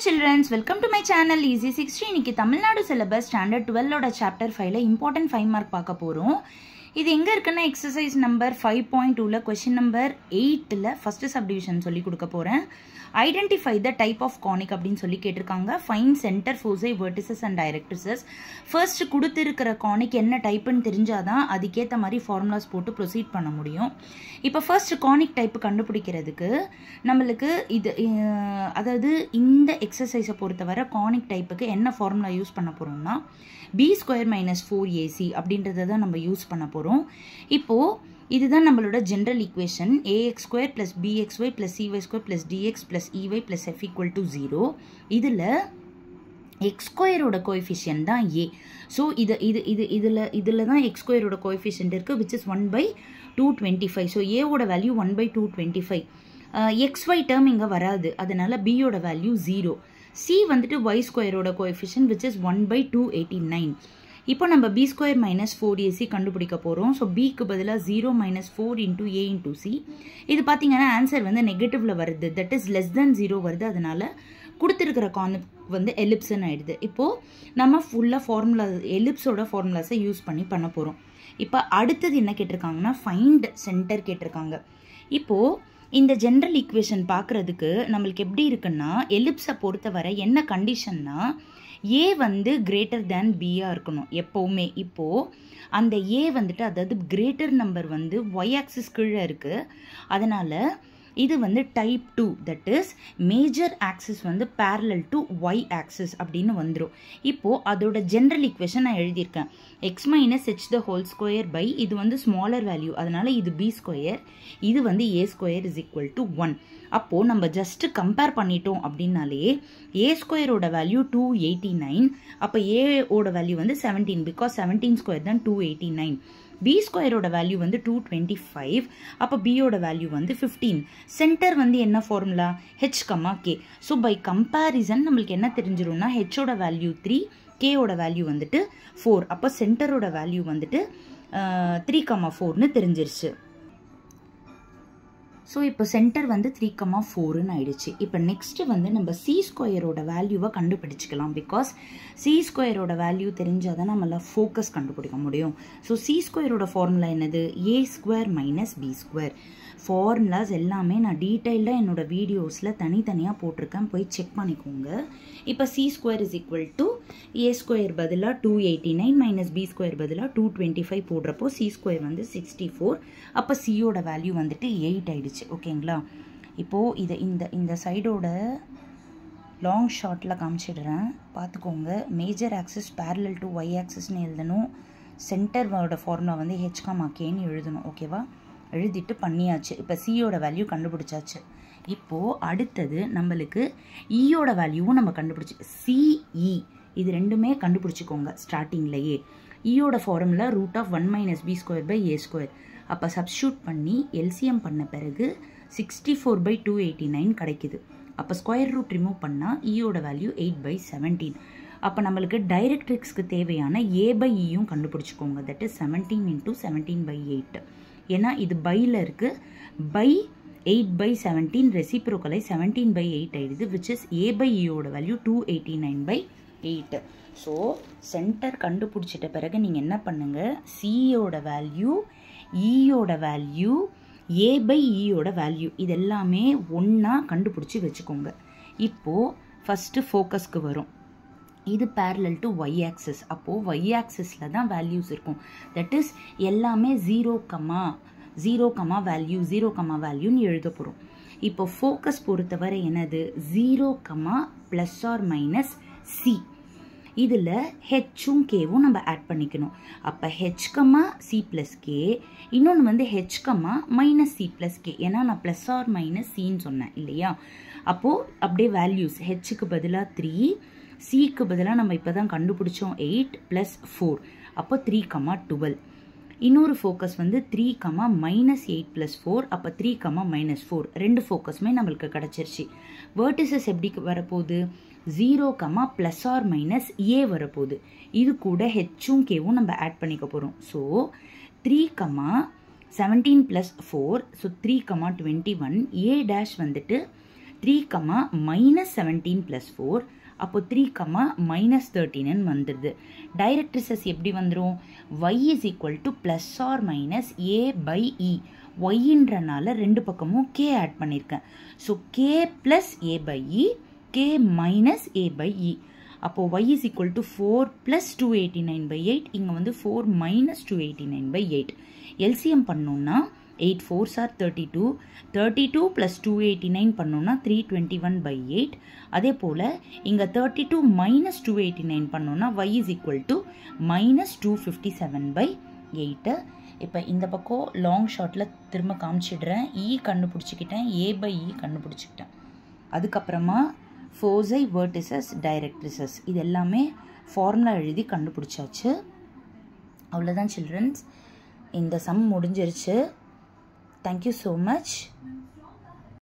children, welcome to my channel Easy 60. இன்னைக்கு Tamil Nadu syllabus standard 12 ஓட chapter 5ல important 5 mark பார்க்க போறோம். இது எங்க இருக்குன்னா எக்ஸசைஸ் நம்பர் 5.2ல क्वेश्चन நம்பர் 8ல ஃபர்ஸ்ட் சப்டிவிஷன் சொல்லி கொடுக்க போறேன். Identify the type of conic அப்படின்னு சொல்லி கேட்டிருக்காங்க. Find centre, foci, vertices and directrices. First கொடுத்துருக்கிற கானிக் என்ன டைப்னு தெரிஞ்சாதான் அதுக்கேற்ற மாதிரி ஃபார்முலாஸ் போட்டு ப்ரொசீட் பண்ண முடியும். இப்போ ஃபர்ஸ்ட் கானிக் டைப் கண்டுபிடிக்கிறதுக்கு நம்மளுக்கு இது அதாவது இந்த எக்ஸசைஸை பொறுத்தவரை கானிக் டைப்புக்கு என்ன ஃபார்முலா யூஸ் பண்ண போகிறோம்னா b² - 4ac அப்படின்றத தான் நம்ம யூஸ் பண்ண போகிறோம். இப்போது இதுதான் நம்மளோட general equation. ax² + bxy + cy² + dx + ey + f = 0. இதில் x² கோஎஃபிஷியன்ட் தான் a. ஸோ இதில் தான் x² கோஎஃபிஷியன்ட் இருக்குது, விச் இஸ் 1/225. ஸோ ஏவோட வேல்யூ 1/225. xy டேர்ம் இங்கே வராது, அதனால b-யோட வேல்யூ 0. c வந்துட்டு y² கோஎஃபிஷியன்ட் விச் இஸ் 1/289. இப்போ நம்ம b² - 4ac கண்டுபிடிக்க போகிறோம். ஸோ பிக்கு பதிலாக 0 - 4 × a × c. இது பார்த்தீங்கன்னா ஆன்சர் வந்து நெகட்டிவ்ல வருது, தட் இஸ் <0 வருது. அதனால கொடுத்துருக்கிற கான்செப்ட் வந்து எலிப்ஸ்ன்னு ஆயிடுது. இப்போது நம்ம ஃபுல்லாக ஃபார்முலா எலிப்ஸோட ஃபார்முலாஸை யூஸ் பண்ண போகிறோம். இப்போ அடுத்தது என்ன கேட்டிருக்காங்கன்னா ஃபைண்ட் சென்டர் கேட்டிருக்காங்க. இப்போது இந்த ஜென்ரல் ஈக்குவேஷன் பார்க்குறதுக்கு நம்மளுக்கு எப்படி இருக்குன்னா எலிப்ஸை பொறுத்தவரை என்ன கண்டிஷன்னா ஏ வந்து கிரேட்டர் தேன் பியாக இருக்கணும் எப்போவுமே. இப்போது அந்த ஏ வந்துட்டு அதாவது கிரேட்டர் நம்பர் வந்து ஒய் ஆக்சிஸ் கீழே இருக்குது. அதனால் இது வந்து type 2, that is major axis வந்து பேரலல் டு ஒய் ஆக்சிஸ் அப்படின்னு வந்துடும். இப்போது அதோட ஜென்ரல் ஈக்குவேஷன் நான் எழுதியிருக்கேன். x - h² இது வந்து ஸ்மாலர் வேல்யூ, அதனால் இது b², இது வந்து a² = 1. அப்போது நம்ம ஜஸ்ட்டு கம்பேர் பண்ணிட்டோம் அப்படின்னாலே a² வேல்யூ 289. அப்போ a-ஓட வேல்யூ வந்து 17, பிகாஸ் 17² தான் 289. b² வேல்யூ வந்து 225. அப்போ b-யோட வேல்யூ வந்து 15. சென்டர் வந்து என்ன formula h, k. So by comparison நம்மளுக்கு என்ன தெரிஞ்சிடும்னா h-ஓட வேல்யூ 3, k-ஓட வேல்யூ வந்துட்டு 4. அப்போ சென்டரோட வேல்யூ வந்துட்டு 3,4ன்னு தெரிஞ்சிருச்சு. ஸோ இப்போ சென்டர் வந்து 3,4ன்னு ஆயிடுச்சு. இப்போ நெக்ஸ்ட் வந்து நம்ம c² வேல்யூவை கண்டுபிடிச்சிக்கலாம். பிகாஸ் c² வேல்யூ தெரிஞ்சால் தான் நம்மளால் ஃபோக்கஸ் கண்டுபிடிக்க முடியும். ஸோ c² ஃபார்முலா என்னது? a² - b². ஃபார்முலாஸ் எல்லாமே நான் டீட்டெயில்டாக என்னோடய வீடியோஸில் தனித்தனியாக போட்டிருக்கேன், போய் செக் பண்ணிக்கோங்க. இப்போ c² a² பதிலாக 289 - b² பதிலாக 225 போடுறப்போ c² வந்து 64. அப்போ c-யோட வேல்யூ வந்துட்டு 8 ஆயிடுச்சு. ஓகேங்களா? இப்போது இந்த சைடோட லாங் ஷார்ட்டில் காமிச்சிடுறேன், பார்த்துக்கோங்க. Major axis parallel to Y ஆக்சிஸ்ன்னு எழுதணும். சென்டரோட ஃபார்முலா வந்து h, kன்னு எழுதணும். ஓகேவா? எழுதிட்டு பண்ணியாச்சு. இப்போ c-யோட வேல்யூ கண்டுபிடிச்சாச்சு. இப்போது அடுத்தது நம்மளுக்கு e-யோட வேல்யூவும் நம்ம கண்டுபிடிச்சி ce இது ரெண்டுமே கண்டுபிடிச்சிக்கோங்க ஸ்டார்டிங்லேயே. e-யோட ஃபார்முலா √1 - b²/a². அப்போ சப்ஸ்டியூட் பண்ணி எல்சிஎம் பண்ண பிறகு 64/289 கிடைக்குது. அப்போ ஸ்கொயர் ரூட் ரிமூவ் பண்ணால் e-யோட வேல்யூ 8/17. அப்போ நம்மளுக்கு டைரக்ட்ரிக்ஸ்க்கு தேவையான a/e-யும் கண்டுபிடிச்சிக்கோங்க. That is 17 × 17/8. ஏன்னா இது பையில் இருக்குது. பை 8/17 ரெசிப்ரோக்கலை 17/8 ஆயிடுது, விச் இஸ் a/e-யோட வேல்யூ 289/8. ஸோ சென்டர் கண்டுபிடிச்சிட்ட பிறகு நீங்கள் என்ன பண்ணுங்கள், c-யோட வேல்யூ, e-யோட வேல்யூ, a/e-யோட வேல்யூ இது எல்லாமே ஒன்றா கண்டுபிடிச்சி வச்சுக்கோங்க. இப்போது ஃபஸ்ட்டு ஃபோக்கஸ்க்கு வரும். இது பேரலல் டு ஒய் ஆக்சிஸ். அப்போது ஒய் ஆக்சிஸில் தான் வேல்யூஸ் இருக்கும். தட் இஸ் எல்லாமே 0, வேல்யூ 0, வேல்யூன்னு எழுத போகிறோம். இப்போ ஃபோக்கஸ் பொறுத்தவரை என்னது 0, ± c. இதில் ஹெச்சும் கேவும் நம்ம ஆட் பண்ணிக்கணும். அப்போ h, c + k. இன்னொன்று வந்து h, -c + k. ஏன்னா நான் ± cன்னு சொன்னேன் இல்லையா? அப்போது அப்படியே வேல்யூஸ் ஹெச்சுக்கு பதிலாக 3, சிக்கு பதிலாக நம்ம இப்போ தான் கண்டுபிடிச்சோம் 8 + 4. அப்போ 3, 12. இன்னொரு ஃபோக்கஸ் வந்து 3, -8 + 4. அப்போ 3, -4. ரெண்டு ஃபோக்கஸுமே நம்மளுக்கு கிடச்சிருச்சு. வெர்டிசஸ் எப்படி வரப்போகுது? 0, ± a வரப்போகுது. இது கூட ஹெச்சும் கேவும் நம்ம ஆட் பண்ணிக்க போகிறோம். ஸோ 3, 17 + 4. ஸோ 3, 21. a' வந்துட்டு 3, -17 + 4. அப்போ 3, -13 வந்துடுது. டைரக்ட்ரிசஸ் எப்படி வந்துடும்? y is equal to ± a/e. yன்றனால ரெண்டு பக்கமும் k ஆட் பண்ணியிருக்கேன். So k + a/e, k - a/e. அப்போ y is equal to 4 + 289/8. இங்கே வந்து 4 - 289/8. LCM பண்ணோம்னா 8 4s are 32. 32 + 289 பண்ணோம்னா 321/8. அதே போல் இங்கே 32 - 289 பண்ணோம்னா y is equal to -257/8. இப்போ இந்த பக்கம் லாங் ஷார்ட்டில் திரும்ப காமிச்சிடுறேன். E கண்டுபிடிச்சிக்கிட்டேன், a/e கண்டுபிடிச்சிக்கிட்டேன். அதுக்கப்புறமா ஃபோசை, வெர்டிசஸ், டைரக்ட்ரிசஸ் இது எல்லாமே ஃபார்முலா எழுதி கண்டுபிடிச்சாச்சு. அவ்வளோதான் சில்ட்ரன்ஸ், இந்த சம் முடிஞ்சிருச்சு. Thank you so much.